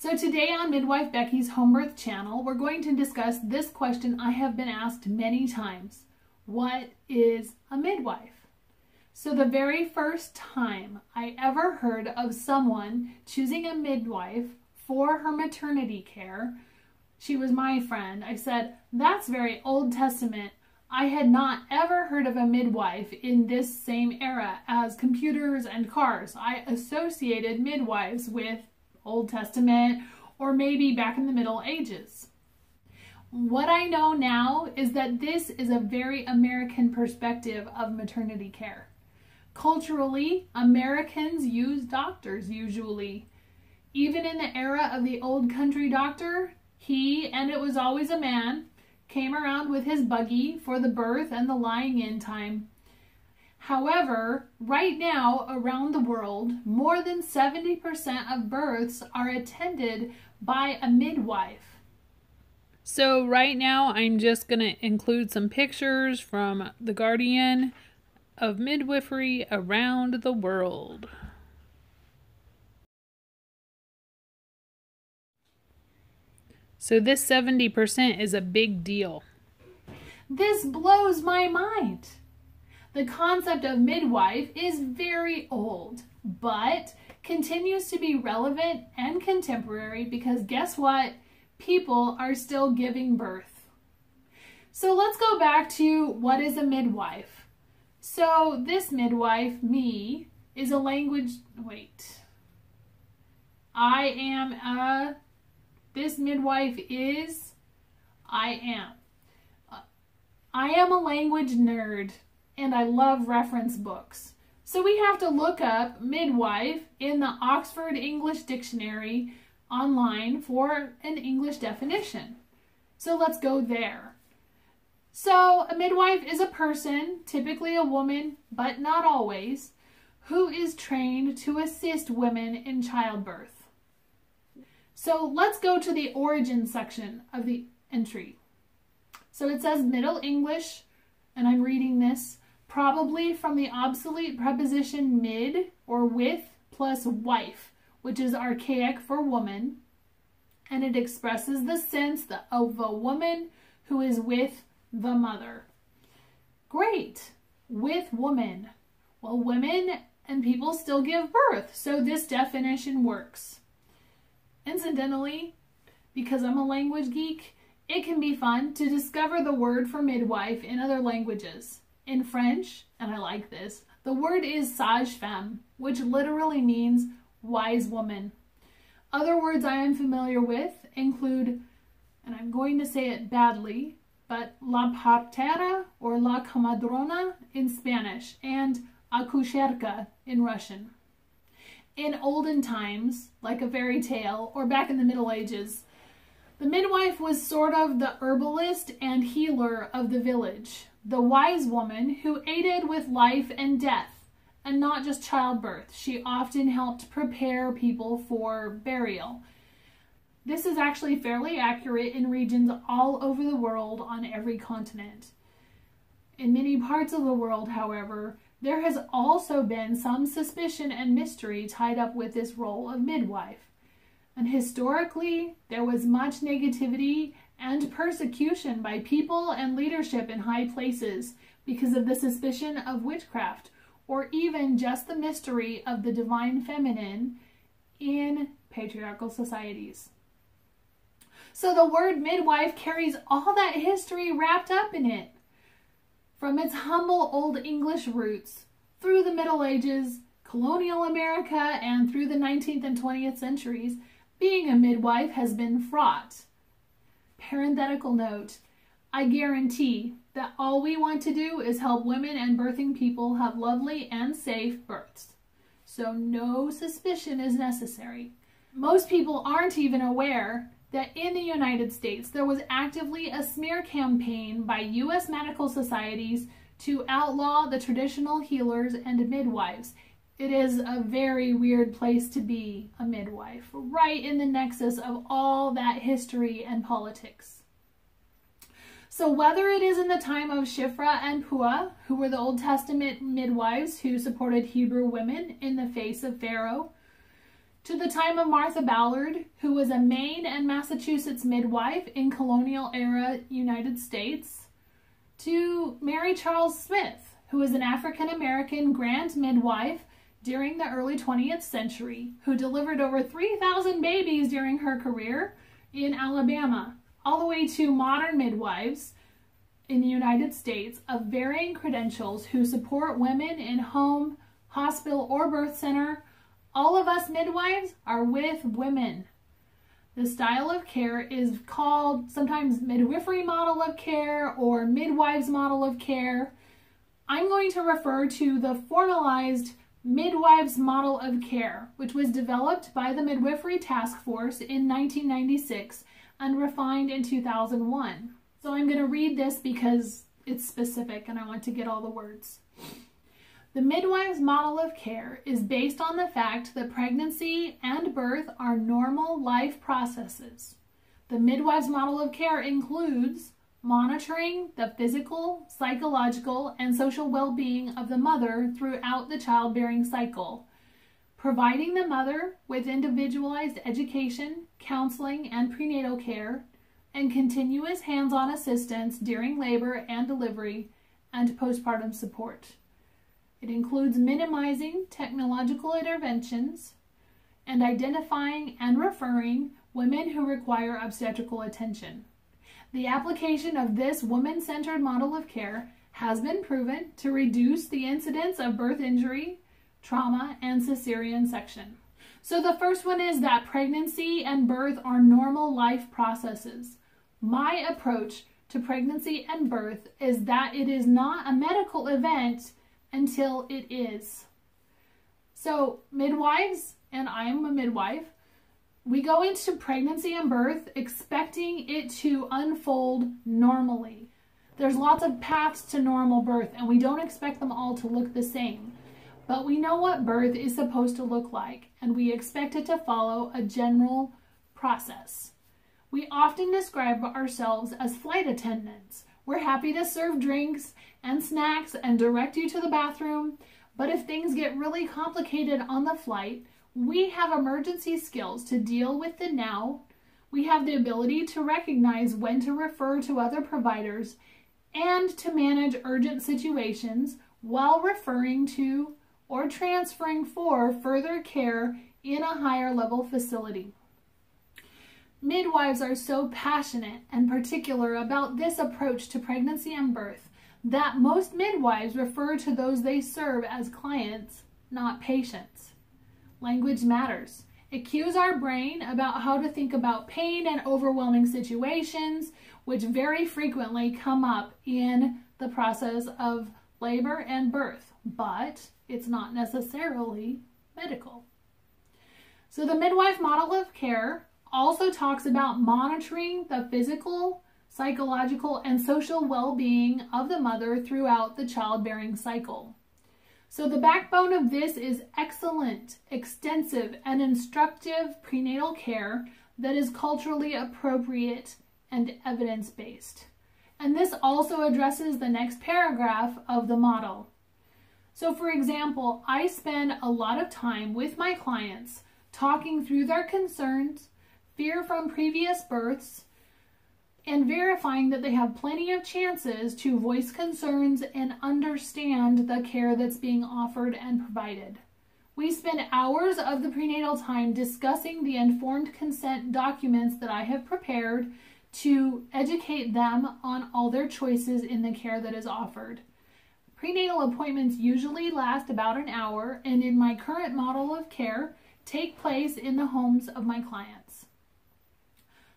So today on Midwife Becky's Homebirth channel, we're going to discuss this question I have been asked many times. What is a midwife? So the very first time I ever heard of someone choosing a midwife for her maternity care, she was my friend. I said, that's very Old Testament. I had not ever heard of a midwife in this same era as computers and cars. I associated midwives with Old Testament or maybe back in the Middle Ages. What I know now is that this is a very American perspective of maternity care. Culturally, Americans use doctors usually. Even in the era of the old country doctor, he, and it was always a man, came around with his buggy for the birth and the lying in time. However, right now around the world, more than 70% of births are attended by a midwife. So right now I'm just going to include some pictures from The Guardian of midwifery around the world. So this 70% is a big deal. This blows my mind. The concept of midwife is very old, but continues to be relevant and contemporary because guess what? People are still giving birth. So let's go back to what is a midwife. So this midwife, me, is a language, this midwife is, I am a language nerd. And I love reference books. So we have to look up midwife in the Oxford English Dictionary online for an English definition. So let's go there. So a midwife is a person, typically a woman, but not always, who is trained to assist women in childbirth. So let's go to the origin section of the entry. So it says Middle English, and I'm reading this, probably from the obsolete preposition mid or with plus wife, which is archaic for woman, and it expresses the sense of a woman who is with the mother. Great, with woman. Well, women and people still give birth, so this definition works. Incidentally, because I'm a language geek, it can be fun to discover the word for midwife in other languages. In French, and I like this, the word is sage-femme, which literally means wise woman. Other words I am familiar with include, and I'm going to say it badly, but la partera or la comadrona in Spanish and akucherka in Russian. In olden times, like a fairy tale or back in the Middle Ages, the midwife was sort of the herbalist and healer of the village. The wise woman who aided with life and death, and not just childbirth. She often helped prepare people for burial. This is actually fairly accurate in regions all over the world on every continent. In many parts of the world, however, there has also been some suspicion and mystery tied up with this role of midwife. And historically, there was much negativity and persecution by people and leadership in high places because of the suspicion of witchcraft, or even just the mystery of the divine feminine in patriarchal societies. So the word midwife carries all that history wrapped up in it. From its humble Old English roots, through the Middle Ages, colonial America, and through the 19th and 20th centuries, being a midwife has been fraught. Parenthetical note, I guarantee that all we want to do is help women and birthing people have lovely and safe births. So no suspicion is necessary. Most people aren't even aware that in the United States there was actively a smear campaign by U.S. medical societies to outlaw the traditional healers and midwives. It is a very weird place to be a midwife, right in the nexus of all that history and politics. So whether it is in the time of Shiphrah and Puah, who were the Old Testament midwives who supported Hebrew women in the face of Pharaoh, to the time of Martha Ballard, who was a Maine and Massachusetts midwife in colonial era United States, to Mary Charles Smith, who was an African-American grand midwife during the early 20th century, who delivered over 3,000 babies during her career in Alabama, all the way to modern midwives in the United States of varying credentials who support women in home, hospital, or birth center. All of us midwives are with women. The style of care is called sometimes midwifery model of care or midwives model of care. I'm going to refer to the formalized midwives model of care, which was developed by the Midwifery Task Force in 1996 and refined in 2001. So I'm going to read this because it's specific and I want to get all the words. The midwives model of care is based on the fact that pregnancy and birth are normal life processes. The midwives model of care includes monitoring the physical, psychological, and social well-being of the mother throughout the childbearing cycle, providing the mother with individualized education, counseling, and prenatal care, and continuous hands-on assistance during labor and delivery and postpartum support. It includes minimizing technological interventions and identifying and referring women who require obstetrical attention. The application of this woman-centered model of care has been proven to reduce the incidence of birth injury, trauma, and cesarean section. So the first one is that pregnancy and birth are normal life processes. My approach to pregnancy and birth is that it is not a medical event until it is. So midwives, and I'm a midwife, we go into pregnancy and birth expecting it to unfold normally. There's lots of paths to normal birth and we don't expect them all to look the same. But we know what birth is supposed to look like and we expect it to follow a general process. We often describe ourselves as flight attendants. We're happy to serve drinks and snacks and direct you to the bathroom, but if things get really complicated on the flight, we have emergency skills to deal with the now. We have the ability to recognize when to refer to other providers and to manage urgent situations while referring to or transferring for further care in a higher level facility. Midwives are so passionate and particular about this approach to pregnancy and birth that most midwives refer to those they serve as clients, not patients. Language matters. It cues our brain about how to think about pain and overwhelming situations, which very frequently come up in the process of labor and birth, but it's not necessarily medical. So the midwife model of care also talks about monitoring the physical, psychological, and social well-being of the mother throughout the childbearing cycle. So the backbone of this is excellent, extensive, and instructive prenatal care that is culturally appropriate and evidence-based. And this also addresses the next paragraph of the model. So for example, I spend a lot of time with my clients talking through their concerns, fear from previous births, and verifying that they have plenty of chances to voice concerns and understand the care that's being offered and provided. We spend hours of the prenatal time discussing the informed consent documents that I have prepared to educate them on all their choices in the care that is offered. Prenatal appointments usually last about an hour, and in my current model of care, take place in the homes of my clients.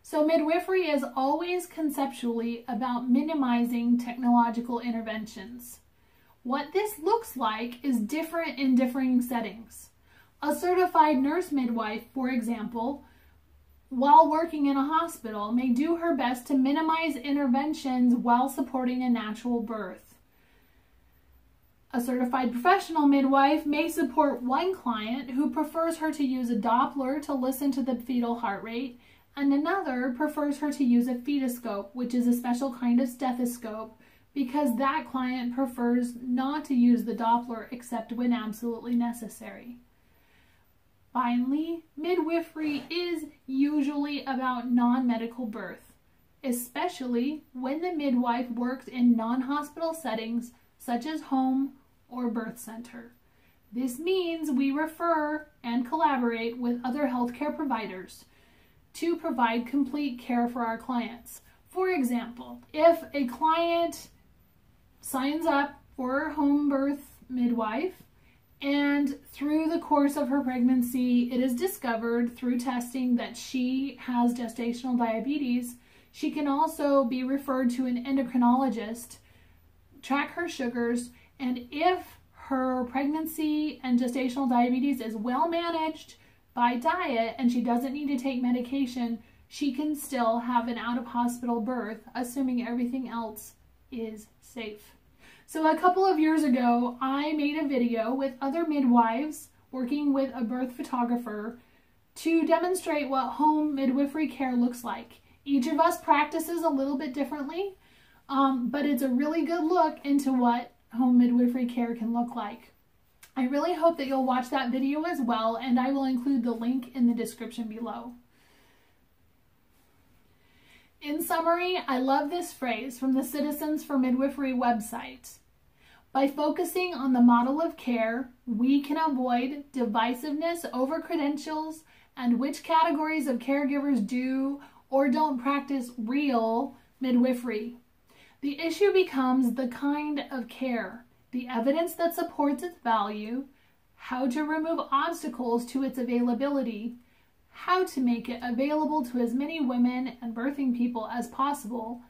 So midwifery is always conceptually about minimizing technological interventions. What this looks like is different in differing settings. A certified nurse midwife, for example, while working in a hospital, may do her best to minimize interventions while supporting a natural birth. A certified professional midwife may support one client who prefers her to use a Doppler to listen to the fetal heart rate, and another prefers her to use a fetoscope, which is a special kind of stethoscope, because that client prefers not to use the Doppler except when absolutely necessary. Finally, midwifery is usually about non-medical birth, especially when the midwife works in non-hospital settings such as home or birth center. This means we refer and collaborate with other healthcare providers to provide complete care for our clients. For example, if a client signs up for a home birth midwife and through the course of her pregnancy it is discovered through testing that she has gestational diabetes, she can also be referred to an endocrinologist, track her sugars, and if her pregnancy and gestational diabetes is well managed by diet and she doesn't need to take medication, she can still have an out-of-hospital birth, assuming everything else is safe. So a couple of years ago, I made a video with other midwives working with a birth photographer to demonstrate what home midwifery care looks like. Each of us practices a little bit differently, but it's a really good look into what home midwifery care can look like. I really hope that you'll watch that video as well, and I will include the link in the description below. In summary, I love this phrase from the Citizens for Midwifery website. By focusing on the model of care, we can avoid divisiveness over credentials and which categories of caregivers do or don't practice real midwifery. The issue becomes the kind of care, the evidence that supports its value, how to remove obstacles to its availability, how to make it available to as many women and birthing people as possible,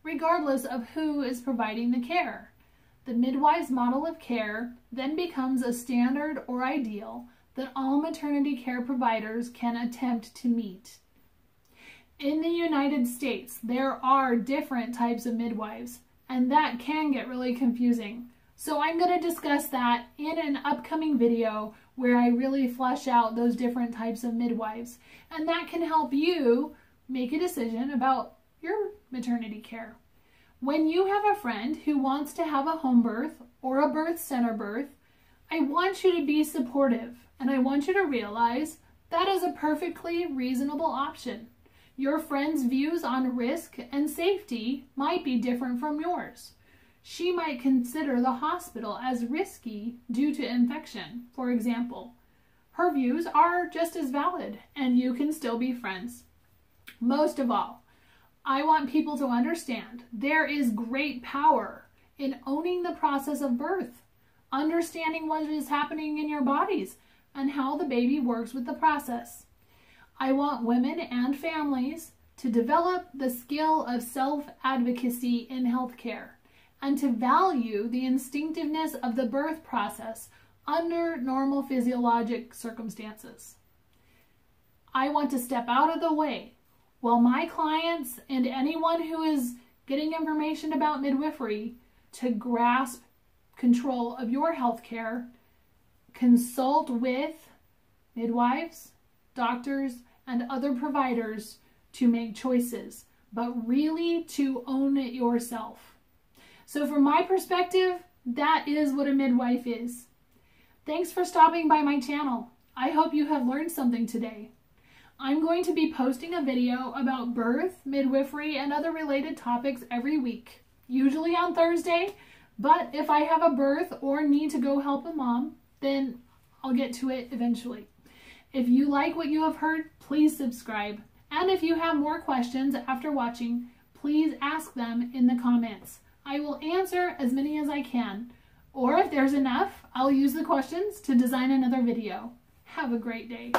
regardless of who is providing the care. The midwife's model of care then becomes a standard or ideal that all maternity care providers can attempt to meet. In the United States, there are different types of midwives, and that can get really confusing. So I'm going to discuss that in an upcoming video where I really flesh out those different types of midwives, and that can help you make a decision about your maternity care. When you have a friend who wants to have a home birth or a birth center birth, I want you to be supportive, and I want you to realize that is a perfectly reasonable option. Your friend's views on risk and safety might be different from yours. She might consider the hospital as risky due to infection, for example. Her views are just as valid, and you can still be friends. Most of all, I want people to understand there is great power in owning the process of birth, understanding what is happening in your bodies, and how the baby works with the process. I want women and families to develop the skill of self-advocacy in healthcare and to value the instinctiveness of the birth process under normal physiologic circumstances. I want to step out of the way while my clients and anyone who is getting information about midwifery to grasp control of your healthcare, consult with midwives, doctors, and other providers to make choices, but really to own it yourself. So from my perspective, that is what a midwife is. Thanks for stopping by my channel. I hope you have learned something today. I'm going to be posting a video about birth, midwifery, and other related topics every week, usually on Thursday, but if I have a birth or need to go help a mom, then I'll get to it eventually. If you like what you have heard, please subscribe. And if you have more questions after watching, please ask them in the comments. I will answer as many as I can. Or if there's enough, I'll use the questions to design another video. Have a great day.